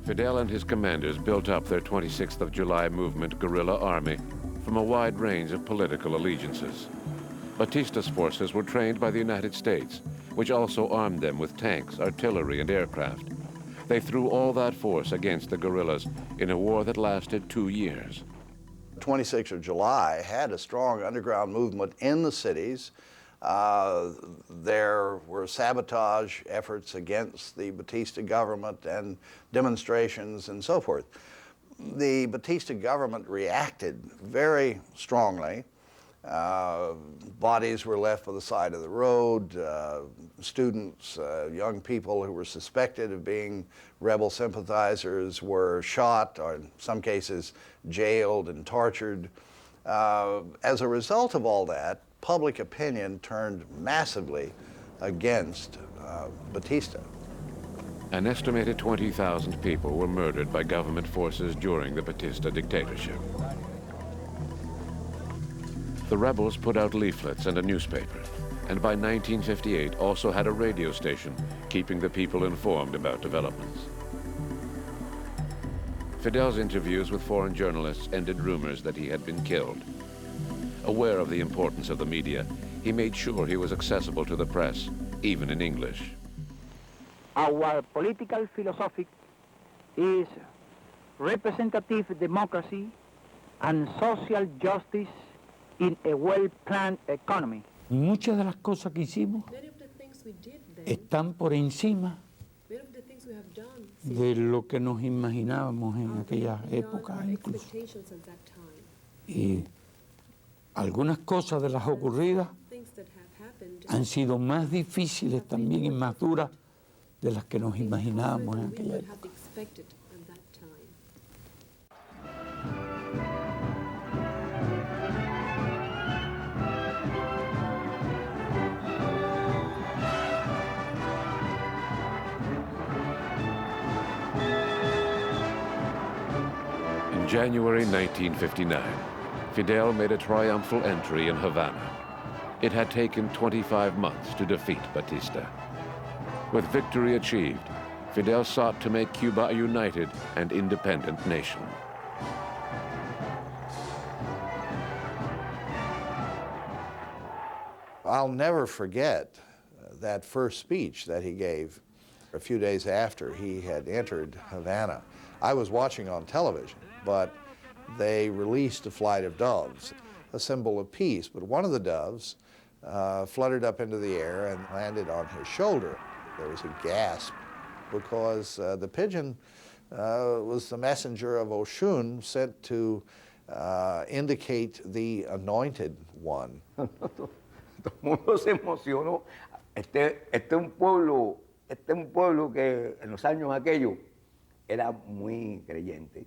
Fidel and his commanders built up their 26th of July movement guerrilla army from a wide range of political allegiances. Batista's forces were trained by the United States, which also armed them with tanks, artillery, and aircraft. They threw all that force against the guerrillas in a war that lasted 2 years. 26th of July had a strong underground movement in the cities. There were sabotage efforts against the Batista government and demonstrations and so forth. The Batista government reacted very strongly. Bodies were left by the side of the road. Students, young people who were suspected of being rebel sympathizers were shot, or in some cases jailed and tortured. As a result of all that, public opinion turned massively against Batista. An estimated 20,000 people were murdered by government forces during the Batista dictatorship. The rebels put out leaflets and a newspaper, and by 1958 also had a radio station keeping the people informed about developments. Fidel's interviews with foreign journalists ended rumors that he had been killed. Aware of the importance of the media, he made sure he was accessible to the press, even in English. Our political philosophy is representative democracy and social justice in a well-planned economy. Muchas de las cosas que hicimos están por encima de lo que nos imaginábamos en aquella época incluso. Y algunas cosas de las ocurridas han sido más difíciles también y más duras de las que nos imaginábamos en aquella época. In January 1959, Fidel made a triumphal entry in Havana. It had taken 25 months to defeat Batista. With victory achieved, Fidel sought to make Cuba a united and independent nation. I'll never forget that first speech that he gave a few days after he had entered Havana. I was watching on television, but they released a flight of doves, a symbol of peace. But one of the doves fluttered up into the air and landed on his shoulder. There was a gasp because the pigeon was the messenger of Oshun sent to indicate the anointed one. Todo el mundo se emocionó. Este es un pueblo que en los años aquellos era muy creyente.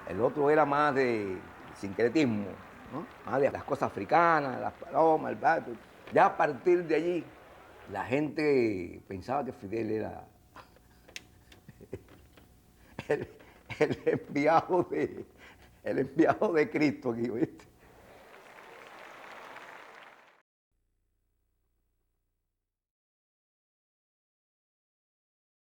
El otro era más de sincretismo, ¿no? Más de las cosas africanas, las palomas, el pato. Ya a partir de allí, la gente pensaba que Fidel era el enviado de Cristo aquí, ¿viste?